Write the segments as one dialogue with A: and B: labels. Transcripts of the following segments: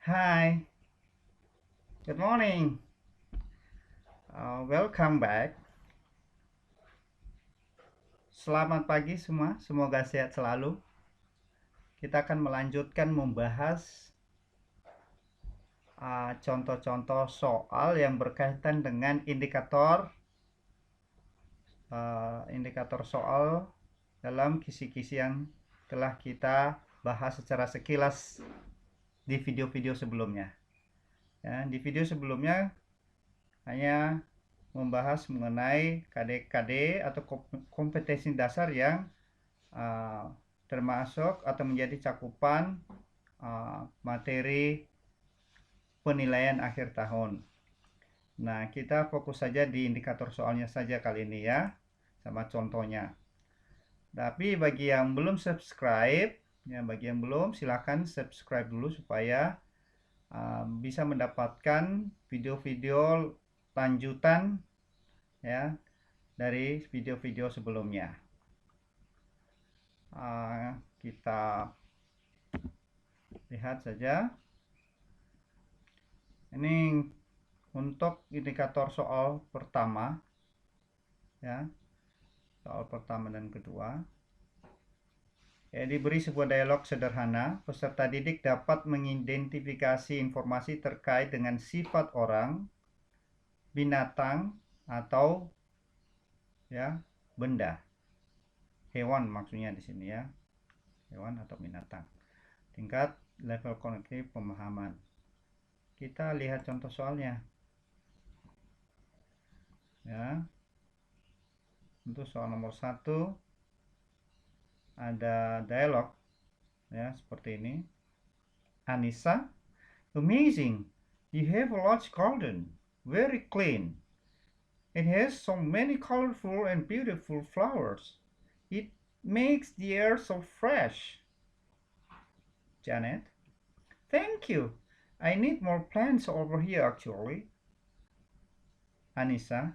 A: Hi, good morning. Welcome back. Selamat pagi semua, semoga sehat selalu. Kita akan melanjutkan membahas contoh-contoh soal yang berkaitan dengan indikator soal dalam kisi-kisi yang telah kita bahas secara sekilas di video-video sebelumnya. Ya, di video sebelumnya hanya membahas mengenai KD-KD atau kompetensi dasar yang termasuk atau menjadi cakupan materi penilaian akhir tahun. Nah, kita fokus saja di indikator soalnya saja kali ini ya, sama contohnya. Tapi bagi yang belum subscribe, silakan subscribe dulu supaya bisa mendapatkan video-video lanjutan ya dari video-video sebelumnya. Kita lihat saja. Ini untuk indikator soal pertama ya, soal pertama dan kedua. Diberi sebuah dialog sederhana, peserta didik dapat mengidentifikasi informasi terkait dengan sifat orang, binatang, atau ya benda. Hewan maksudnya di sini ya, hewan atau binatang. Tingkat level kognitif pemahaman. Kita lihat contoh soalnya. Ya. Untuk soal nomor 1 ada dialog ya seperti ini. Anissa, amazing. You have a large garden, very clean. It has so many colorful and beautiful flowers. It makes the air so fresh. Janet, thank you. I need more plants over here actually. Anissa,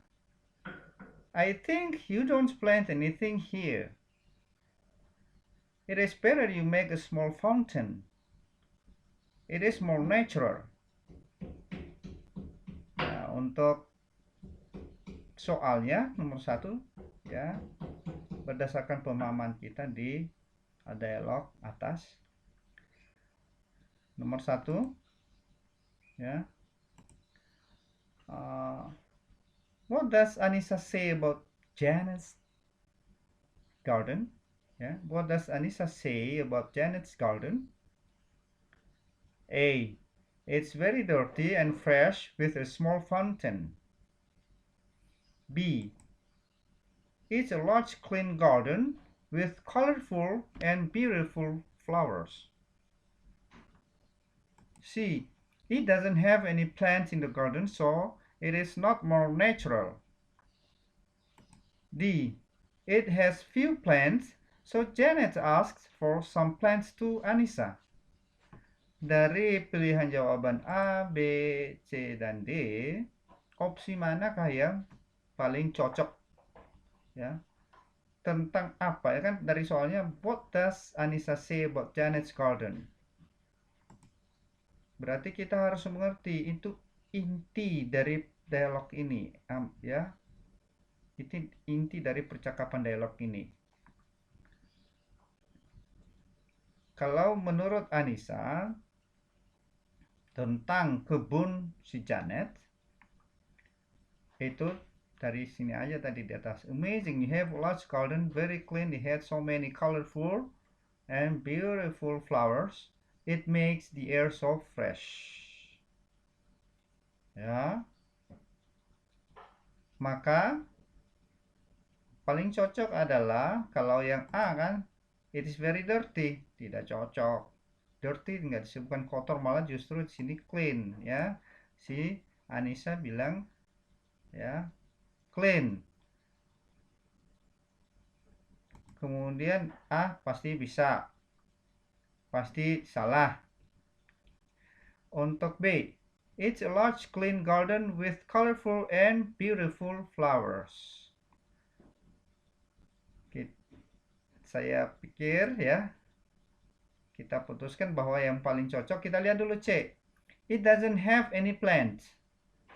A: I think you don't plant anything here. It is better you make a small fountain. It is more natural. Nah, untuk soalnya nomor 1 ya, berdasarkan pemahaman kita di dialog atas. Nomor 1 ya. What does Anissa say about Janet's garden? Yeah, what does Anissa say about Janet's garden? A. It's very dirty and fresh with a small fountain. B. It's a large clean garden with colorful and beautiful flowers. C. It doesn't have any plants in the garden, so it is not more natural. D. It has few plants, so Janet asks for some plants too, Anissa. Dari pilihan jawaban A, B, C, dan D, opsi manakah yang paling cocok? Ya. Tentang apa ya kan dari soalnya what does Anissa say about Janet's garden? Berarti kita harus mengerti itu inti dari dialog ini, ya. Itu inti dari percakapan dialog ini. Kalau menurut Anissa tentang kebun si Janet itu dari sini aja tadi di atas. Amazing, you have a large garden, very clean, you had so many colorful and beautiful flowers. It makes the air so fresh. Ya. Maka paling cocok adalah kalau yang A kan, it is very dirty, tidak cocok. Dirty nggak disebutkan kotor, malah justru di sini clean ya. Si Anissa bilang ya clean. Kemudian A pasti bisa, pasti salah. Untuk B, it's a large clean garden with colorful and beautiful flowers. Saya pikir ya kita putuskan bahwa yang paling cocok, kita lihat dulu C. It doesn't have any plants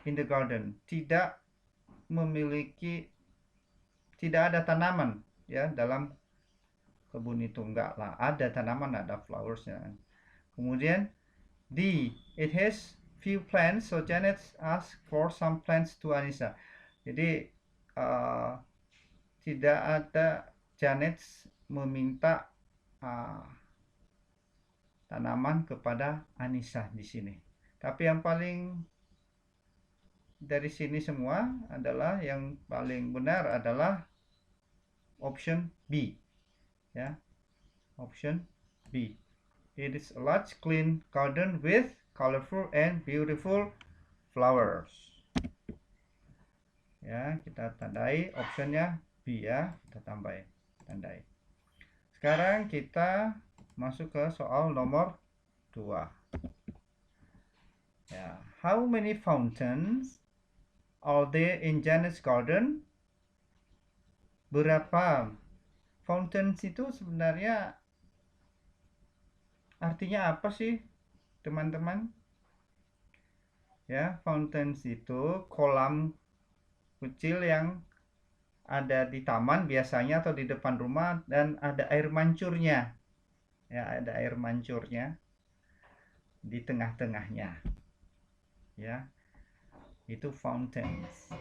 A: in the garden. Tidak ada tanaman ya dalam kebun itu. Enggak lah, ada tanaman, ada flowersnya. Kemudian D, it has few plants, so Janet asked for some plants to Anissa. Jadi tidak ada, Janet meminta tanaman kepada Anissa di sini. Tapi yang paling dari sini semua adalah yang paling benar adalah option B. Ya, option B. It is a large clean garden with colorful and beautiful flowers. Ya, kita tandai optionnya B ya, kita tandai. Sekarang kita masuk ke soal nomor 2. Ya, how many fountains are there in Janet's garden? Berapa fountains itu sebenarnya artinya apa sih, teman-teman? Ya, fountains itu kolam kecil yang ada di taman biasanya atau di depan rumah dan ada air mancurnya. Ya, ada air mancurnya di tengah-tengahnya. Ya. Itu fountains.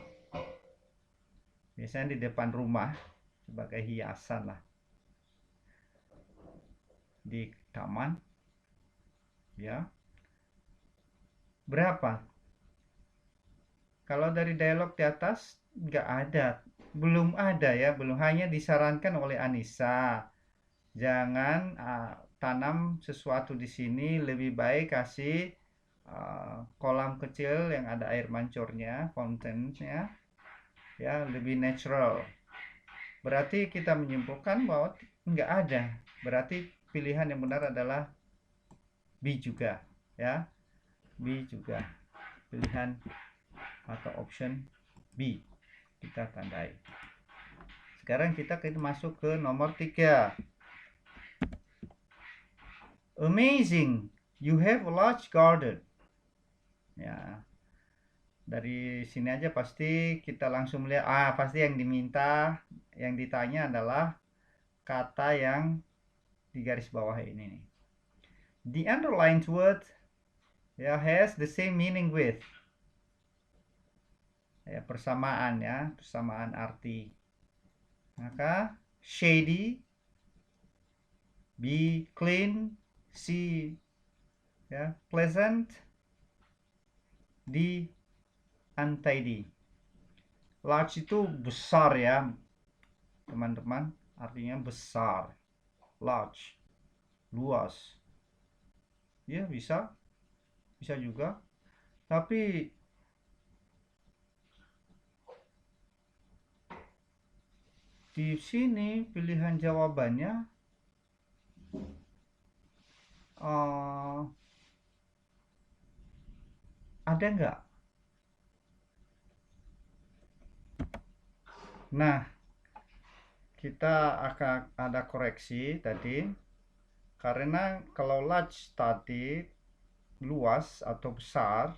A: Biasanya di depan rumah sebagai hiasan lah. Di taman. Ya. Berapa? Kalau dari dialog di atas nggak ada, belum ada ya, belum, hanya disarankan oleh Anissa. Jangan tanam sesuatu di sini, lebih baik kasih kolam kecil yang ada air mancurnya, fountainnya, ya, lebih natural. Berarti kita menyimpulkan bahwa nggak ada. Berarti pilihan yang benar adalah B juga, ya, B juga pilihan atau option B kita tandai. Sekarang kita masuk ke nomor 3. Amazing, you have a large garden. Ya, dari sini aja pasti kita langsung melihat, pasti yang diminta, yang ditanya adalah kata yang di garis bawah ini nih. The underlined word has the same meaning with. Ya, persamaan ya, persamaan arti. Maka shady, B clean, C ya pleasant, D untidy. Large itu besar ya, teman-teman, artinya besar. Large, luas. Ya, bisa juga. Tapi di sini pilihan jawabannya ada nggak? Nah, kita akan ada koreksi tadi, karena kalau large tadi luas atau besar,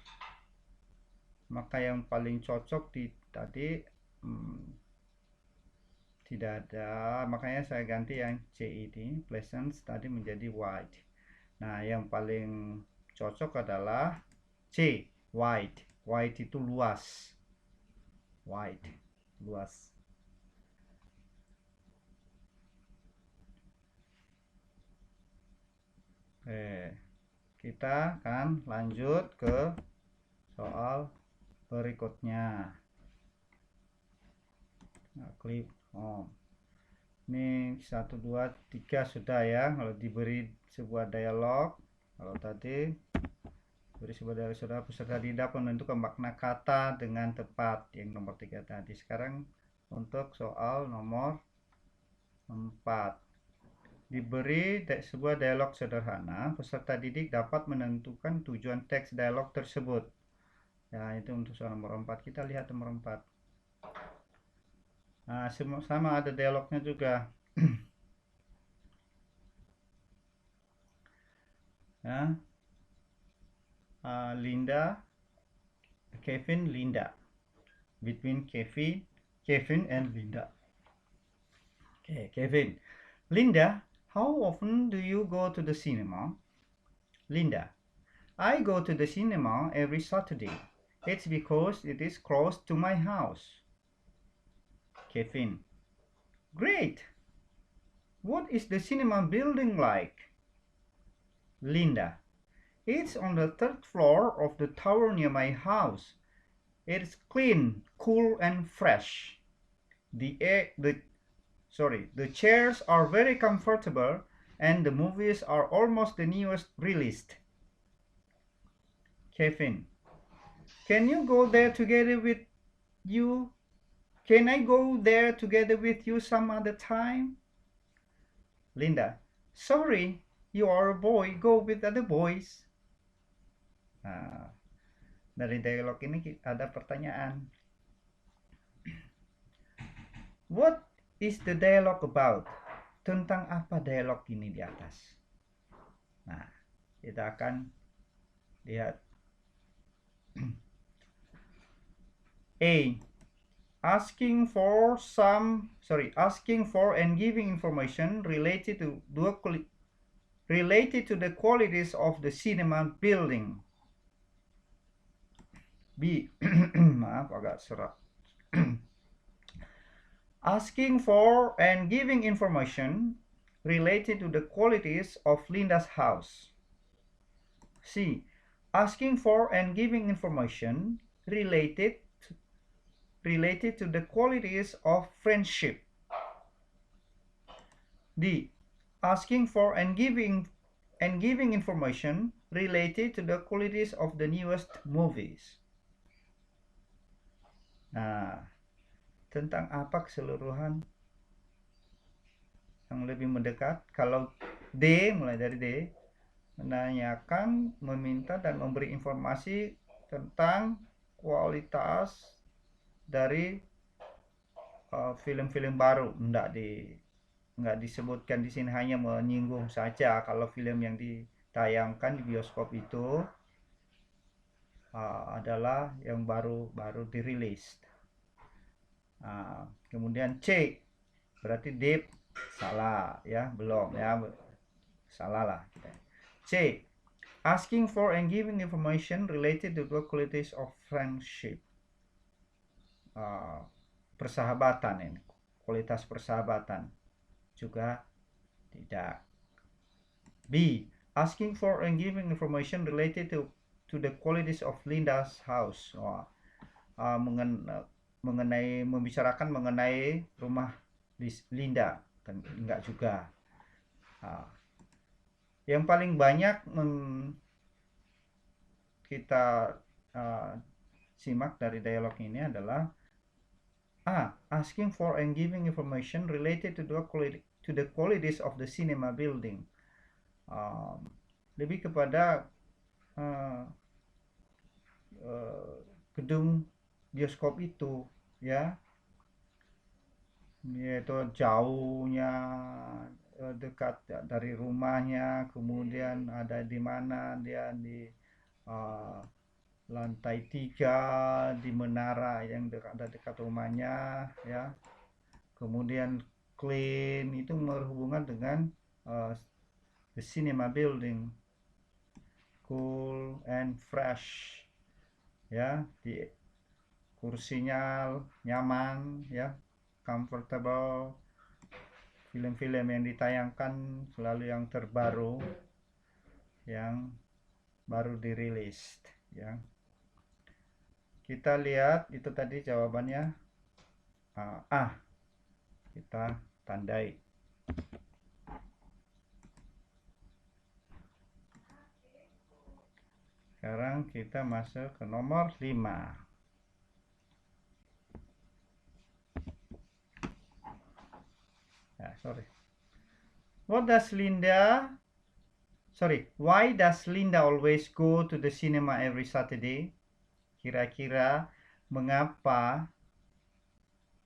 A: maka yang paling cocok tadi tidak ada, makanya saya ganti yang C ini, pleasant tadi menjadi wide. Nah, yang paling cocok adalah C, wide. Wide itu luas. Wide, luas. Kita akan lanjut ke soal berikutnya. Nah, klik home. Ini 1, 2, 3 sudah ya. Kalau diberi sebuah dialog, kalau tadi beri sebuah dialog, sudah peserta didik menentukan makna kata dengan tepat, yang nomor 3 tadi. Sekarang untuk soal nomor 4. Diberi sebuah dialog sederhana, peserta didik dapat menentukan tujuan teks dialog tersebut. Ya, itu untuk soal nomor 4. Kita lihat nomor 4. Nah, sama ada dialognya juga. Ya. Linda, Kevin, Linda. Between Kevin and Linda. Okay, Kevin. Linda, how often do you go to the cinema? Linda, I go to the cinema every Saturday. It's because it is close to my house. Kevin, great. What is the cinema building like? Linda, it's on the third floor of the tower near my house. It's clean, cool, and fresh. The chairs are very comfortable, and the movies are almost the newest released. Kevin, can you go there together with you? Can I go there together with you some other time? Linda, sorry, you are a boy, go with other boys. Nah, dari dialog ini ada pertanyaan. What is the dialogue about? Tentang apa dialog ini di atas? Nah, kita akan lihat. A. Asking for and giving information related to the qualities of the cinema building. B. Maaf, agak serak. Asking for and giving information related to the qualities of Linda's house. C. Asking for and giving information related to the qualities of friendship. D. Asking for and giving information related to the qualities of the newest movies. Nah, tentang apa keseluruhan yang lebih mendekat? Kalau D, mulai dari D, menanyakan, meminta, dan memberi informasi tentang kualitas dari film-film baru. Nggak disebutkan di sini, hanya menyinggung saja kalau film yang ditayangkan di bioskop itu adalah yang baru dirilis. Kemudian C, berarti D salah ya, belum ya, salah lah. C, asking for and giving information related to the qualities of friendship. Persahabatan ini, kualitas persahabatan juga tidak. B, asking for and giving information related to the qualities of Linda's house. Membicarakan mengenai rumah Linda, kan enggak juga. Yang paling banyak kita simak dari dialog ini adalah A. Asking for and giving information related to the qualities of the cinema building. Lebih kepada gedung bioskop itu ya, yaitu jauhnya, dekat dari rumahnya, kemudian ada di mana dia, di lantai 3, di menara yang dekat rumahnya ya, kemudian clean, itu berhubungan dengan the cinema building, cool and fresh ya, di kursinya nyaman ya, comfortable. Film-film yang ditayangkan selalu yang terbaru, yang baru dirilis ya. Kita lihat itu tadi jawabannya A. Kita tandai. Sekarang kita masuk ke nomor 5. Why does Linda always go to the cinema every Saturday? Kira-kira mengapa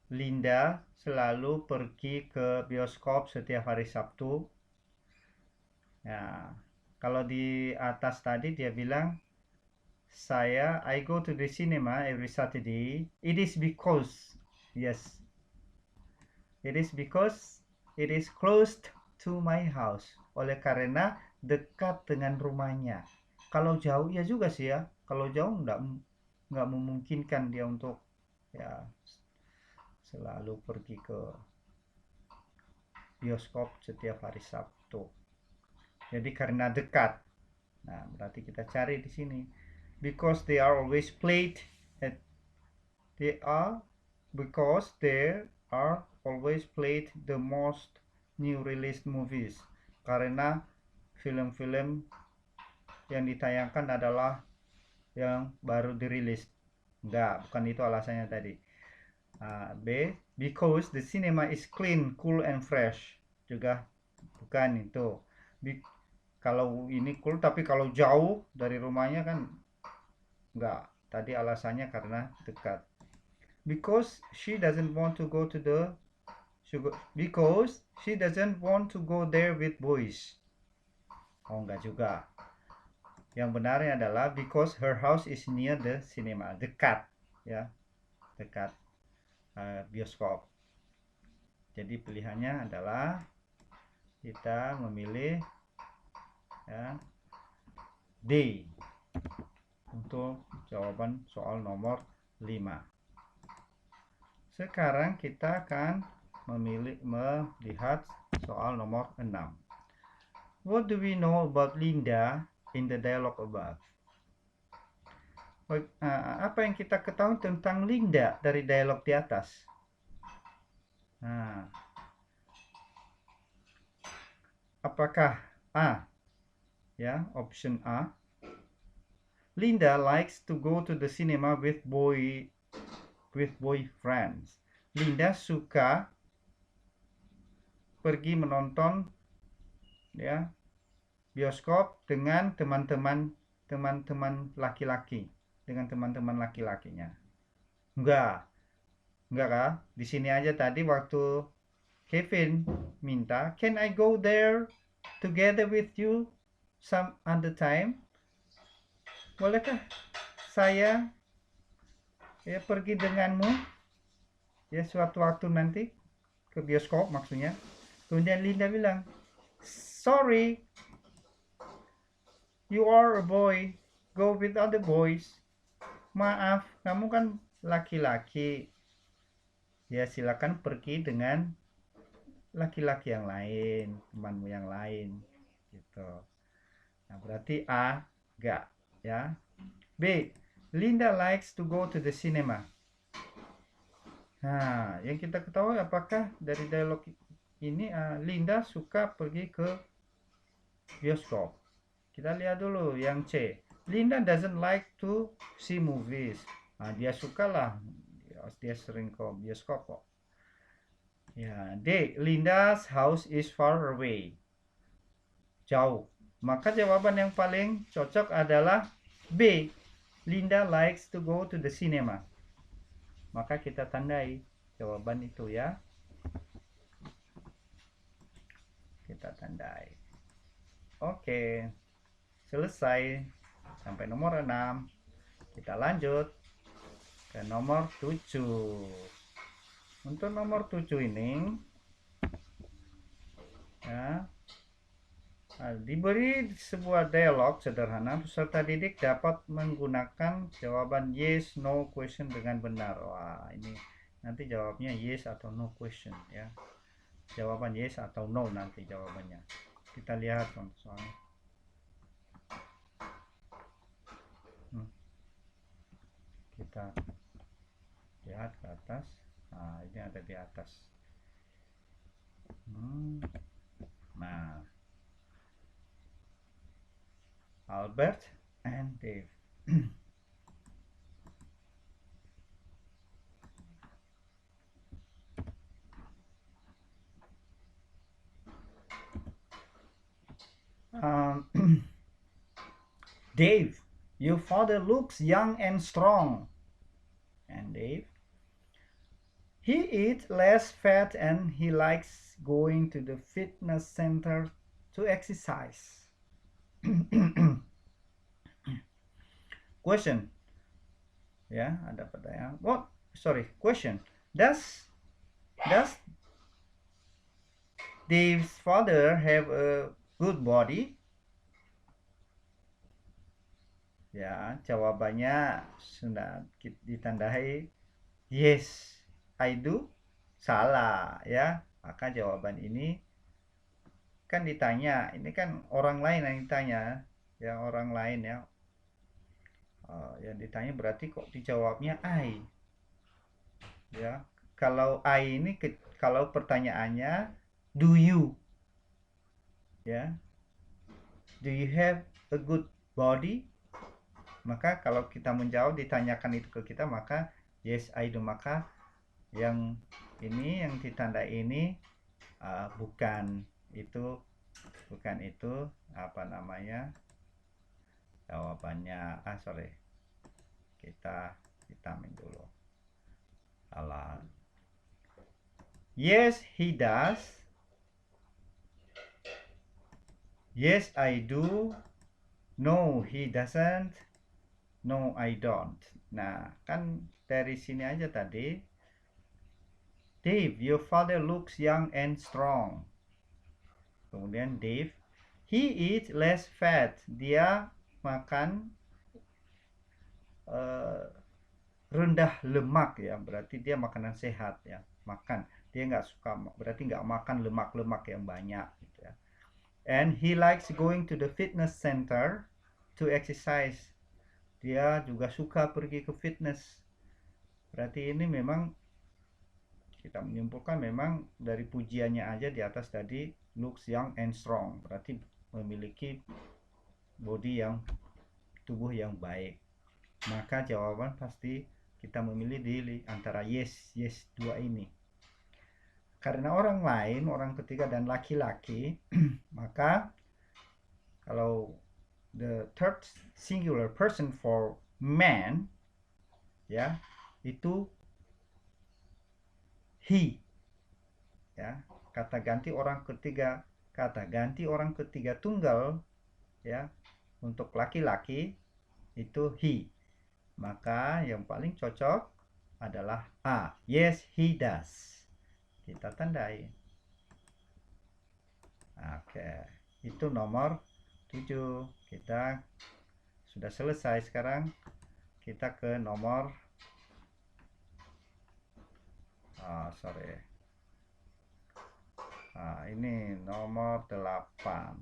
A: Linda selalu pergi ke bioskop setiap hari Sabtu? Ya, kalau di atas tadi dia bilang I go to the cinema every Saturday. It is because, yes, it is because it is close to my house. Oleh karena dekat dengan rumahnya. Kalau jauh ya juga sih ya. Kalau jauh nggak memungkinkan dia untuk ya selalu pergi ke bioskop setiap hari Sabtu. Jadi karena dekat. Nah, berarti kita cari di sini. Because they are always played at because there are always played the most new released movies. Karena film-film yang ditayangkan adalah yang baru dirilis. Enggak, bukan itu alasannya tadi. B, because the cinema is clean, cool, and fresh. Juga bukan itu. Kalau ini cool, tapi kalau jauh dari rumahnya kan enggak. Tadi alasannya karena dekat. Because she doesn't want to go to because she doesn't want to go there with boys. Oh, enggak juga. Yang benarnya adalah because her house is near the cinema. Dekat, ya. Dekat bioskop. Jadi pilihannya adalah kita memilih ya, D untuk jawaban soal nomor 5. Sekarang kita akan melihat soal nomor 6. What do we know about Linda in the dialogue above? Apa yang kita ketahui tentang Linda dari dialog di atas? Nah, apakah A? Ya, option A. Linda likes to go to the cinema with boyfriends. Linda suka pergi menonton ya bioskop dengan teman-teman laki-laki, dengan teman-teman laki-lakinya. Enggak kah? Di sini aja tadi waktu Kevin minta, can I go there together with you some other time? Bolehkah saya ya pergi denganmu ya suatu waktu nanti ke bioskop maksudnya. Kemudian Linda bilang, sorry, you are a boy, go with other boys. Maaf, kamu kan laki-laki. Ya silakan pergi dengan laki-laki yang lain, temanmu yang lain gitu. Nah, berarti A, enggak ya. B, Linda likes to go to the cinema. Nah, yang kita ketahui apakah dari dialog ini Linda suka pergi ke bioskop. Kita lihat dulu yang C. Linda doesn't like to see movies. Nah, dia sukalah, dia sering ke bioskop kok. Ya, D. Linda's house is far away. Jauh. Maka jawaban yang paling cocok adalah B. Linda likes to go to the cinema. Maka kita tandai jawaban itu ya. Kita tandai. Oke. Selesai. Sampai nomor 6. Kita lanjut ke nomor 7. Untuk nomor 7 ini ya, diberi sebuah dialog sederhana, peserta didik dapat menggunakan jawaban yes, no question dengan benar. Wah, ini nanti jawabnya yes atau no question ya. Jawaban yes atau no nanti jawabannya. Kita lihat soalnya. Kita lihat ke atas. Nah, ini ada di atas. Nah, Albert and Dave. Dave, your father looks young and strong. And Dave, he eats less fat and he likes going to the fitness center to exercise. Question. Ya, ada pertanyaan. Question. Does Dave's father have a good body? Ya, jawabannya sudah ditandai yes, I do. Salah ya. Maka jawaban ini kan ditanya, ini kan orang lain yang ditanya, ya orang lain ya. Yang ditanya berarti kok dijawabnya I. Ya, kalau I ini kalau pertanyaannya do you, ya, do you have a good body? Maka kalau kita menjawab ditanyakan itu ke kita maka yes I do. Maka yang ini yang ditandai ini bukan itu apa namanya jawabannya. Sorry, kita vitamin dulu. Salah. Yes he does. Yes I do. No he doesn't. No I don't. Nah kan dari sini aja tadi. Dave, your father looks young and strong. Kemudian Dave, he eats less fat. Dia makan rendah lemak ya, berarti dia makanan sehat ya. Makan, dia nggak suka, berarti nggak makan lemak-lemak yang banyak gitu ya. And he likes going to the fitness center to exercise. Dia juga suka pergi ke fitness. Berarti ini memang kita menyimpulkan memang dari pujiannya aja di atas tadi looks young and strong, berarti memiliki body yang tubuh yang baik. Maka jawaban pasti kita memilih di antara yes dua ini. Karena orang lain, orang ketiga dan laki-laki, maka kalau the third singular person for man ya itu he. Ya, kata ganti orang ketiga tunggal ya untuk laki-laki itu he. Maka yang paling cocok adalah A. Yes he does. Kita tandai. Oke, itu nomor 7. Kita sudah selesai. Sekarang kita ke nomor ini nomor 8.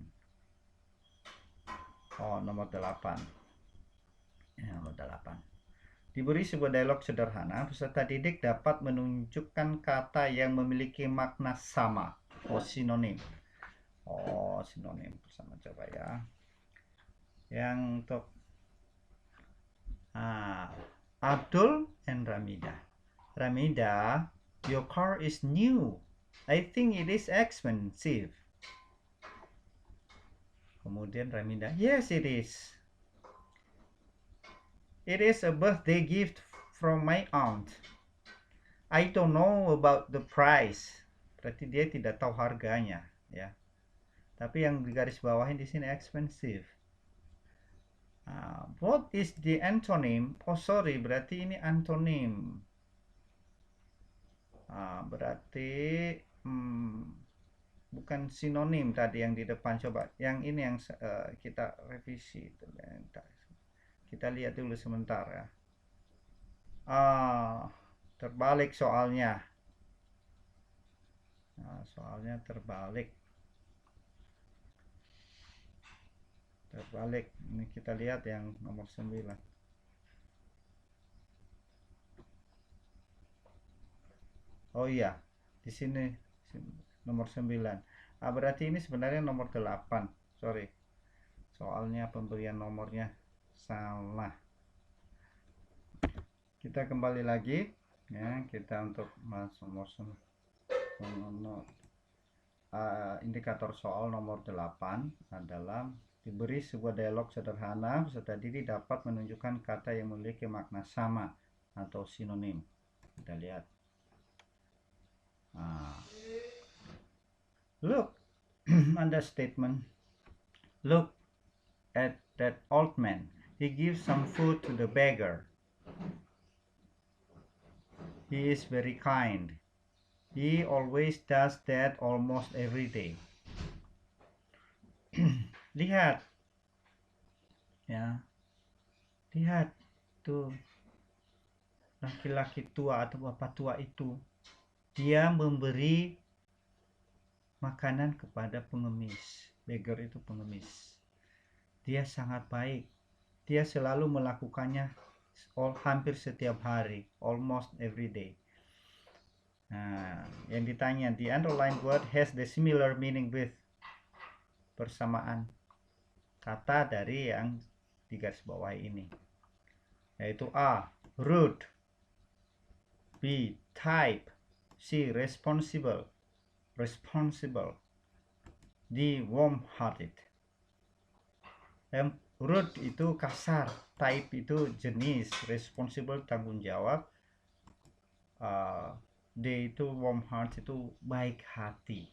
A: Nomor 8. Nomor 8. Diberi sebuah dialog sederhana, peserta didik dapat menunjukkan kata yang memiliki makna sama. Sinonim. Sinonim bersama, coba ya. Yang untuk Abdul and Ramida. Ramida, your car is new. I think it is expensive. Kemudian Ramida, yes it is. It is a birthday gift from my aunt. I don't know about the price. Berarti dia tidak tahu harganya, ya. Tapi yang digaris bawahin di sini expensive. What is the antonym? Sorry, berarti ini antonym. Berarti bukan sinonim tadi yang di depan. Coba yang ini yang kita revisi. Kita lihat dulu sebentar ya. Terbalik soalnya. Soalnya terbalik. Ini kita lihat yang nomor 9. Oh iya, di sini nomor 9. Berarti ini sebenarnya nomor 8. Sorry. Soalnya pemberian nomornya salah. Kita kembali lagi ya, kita untuk nomor indikator soal nomor 8 adalah diberi sebuah dialog sederhana, peserta didik dapat menunjukkan kata yang memiliki makna sama atau sinonim. Kita lihat. Look, understatement. Look at that old man. He gives some food to the beggar. He is very kind. He always does that almost every day. Lihat, ya, lihat tuh laki-laki tua atau bapak tua itu, dia memberi makanan kepada pengemis. Beggar itu pengemis. Dia sangat baik. Dia selalu melakukannya hampir setiap hari, almost every day. Nah, yang ditanya, the underlined word has the similar meaning with, persamaan kata dari yang di garis bawah ini, yaitu A, rude, B, type, C, responsible, D, warm-hearted. Rude itu kasar, type itu jenis, responsible tanggung jawab, D itu warm heart, itu baik hati,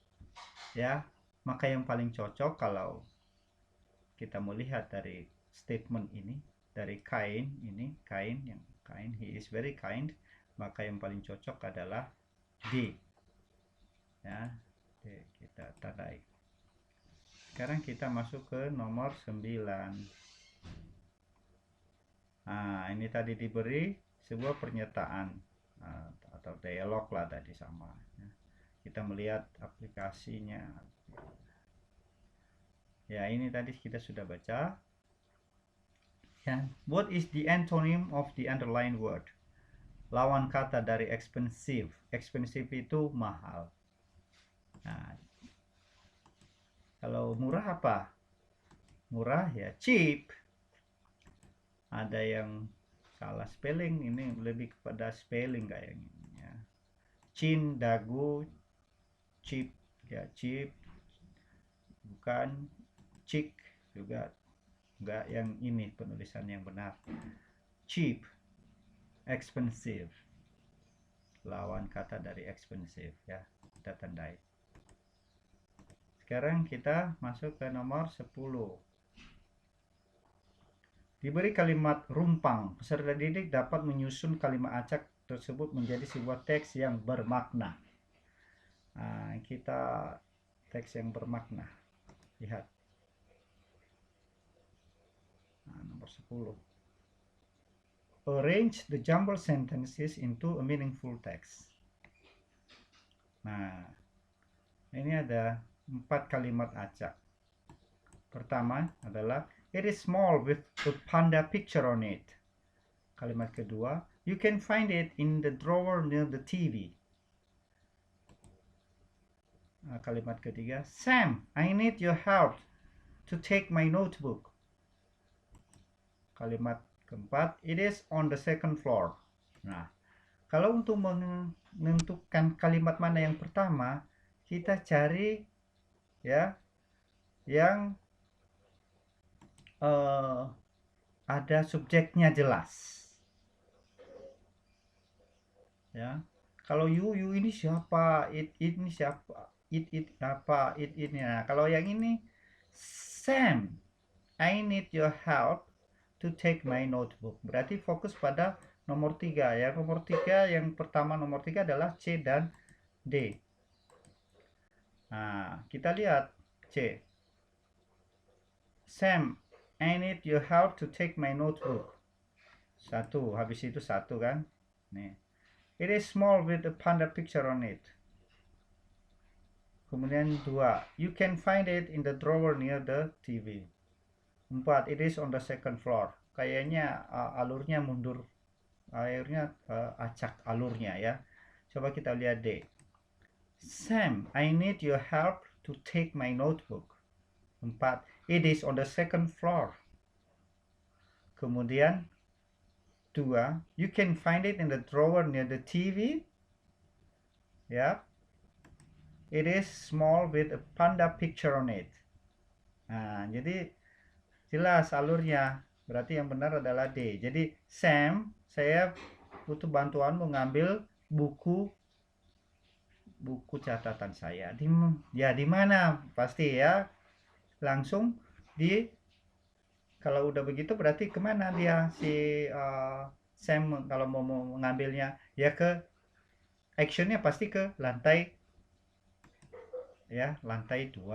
A: ya. Maka yang paling cocok kalau kita melihat dari statement ini, dari Cain ini, Cain, he is very kind, maka yang paling cocok adalah D, ya. D, kita tandai. Sekarang kita masuk ke nomor 9. Nah, ini tadi diberi sebuah pernyataan atau dialog lah tadi sama. Kita melihat aplikasinya. Ya, ini tadi kita sudah baca. Ya, what is the antonym of the underlined word? Lawan kata dari expensive. Expensive itu mahal. Nah, kalau murah apa? Murah ya cheap. Ada yang salah spelling, ini lebih kepada spelling kayaknya. Chin, dagu, cheap, ya cheap, bukan chick juga, enggak, yang ini penulisan yang benar. Cheap, expensive, lawan kata dari expensive, ya, kita tandai. Sekarang kita masuk ke nomor 10. Diberi kalimat rumpang, peserta didik dapat menyusun kalimat acak tersebut menjadi sebuah teks yang bermakna. Nah, kita teks yang bermakna. Lihat. Nah, nomor 10. Arrange the jumbled sentences into a meaningful text. Nah, ini ada 4 kalimat acak. Pertama adalah it is small with a panda picture on it. Kalimat kedua, you can find it in the drawer near the TV. Nah, kalimat ketiga, Sam, I need your help to take my notebook. Kalimat keempat, it is on the second floor. Nah, kalau untuk menentukan kalimat mana yang pertama, kita cari ya yang ada subjeknya jelas. Ya, kalau you ini siapa, it ini siapa, it apa, it ini. Nah, kalau yang ini, Sam, I need your help to take my notebook. Berarti fokus pada nomor 3 ya. Nomor 3 yang pertama, nomor 3 adalah C dan D. Nah, kita lihat C. Sam, I need your help to take my notebook. 1, habis itu 1 kan. Nih. It is small with a panda picture on it. Kemudian 2, you can find it in the drawer near the TV. 4, it is on the second floor. Kayaknya alurnya mundur. Akhirnya acak alurnya ya. Coba kita lihat D. Sam, I need your help to take my notebook. 4, it is on the second floor. Kemudian 2, you can find it in the drawer near the TV. Ya. It is small with a panda picture on it. Nah, jadi jelas alurnya. Berarti yang benar adalah D. Jadi Sam, saya butuh bantuan mengambil buku catatan saya. Di mana? Pasti ya. Langsung di Kalau udah begitu berarti kemana dia si Sam kalau mau mengambilnya? Ya ke actionnya pasti ke lantai, ya lantai 2.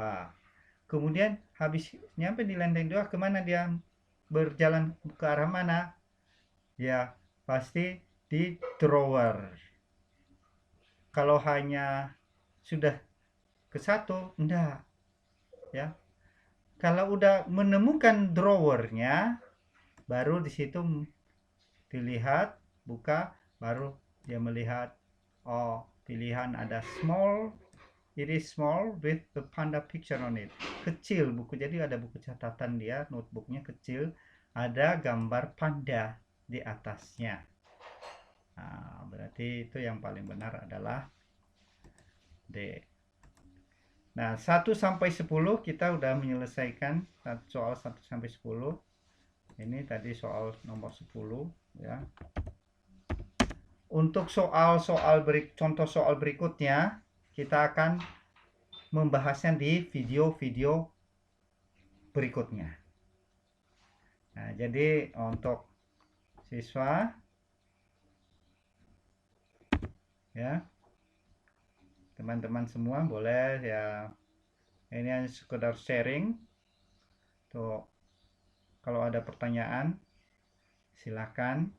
A: Kemudian habis nyampe di lantai 2 kemana dia berjalan, ke arah mana? Ya pasti di drawer. Kalau hanya sudah ke satu, enggak ya. Kalau udah menemukan drawernya, baru di situ dilihat, buka, baru dia melihat, oh pilihan ada small, it is small with the panda picture on it. Kecil buku, jadi ada buku catatan dia, notebooknya kecil, ada gambar panda di atasnya. Nah, berarti itu yang paling benar adalah D. Nah, 1 sampai 10 kita udah menyelesaikan soal 1 sampai 10. Ini tadi soal nomor 10 ya. Untuk contoh soal berikutnya kita akan membahasnya di video-video berikutnya. Nah, jadi untuk siswa ya, teman-teman semua boleh ya, ini hanya sekedar sharing. Tuh, kalau ada pertanyaan silakan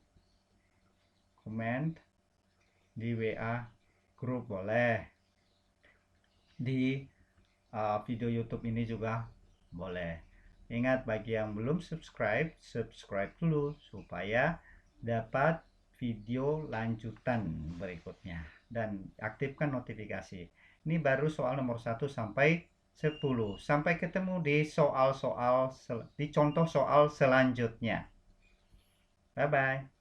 A: komen di WA grup, boleh di video YouTube ini juga boleh. Ingat, bagi yang belum subscribe, subscribe dulu supaya dapat video lanjutan berikutnya dan aktifkan notifikasi. Ini baru soal nomor 1 sampai 10. Sampai ketemu di contoh soal selanjutnya. Bye bye.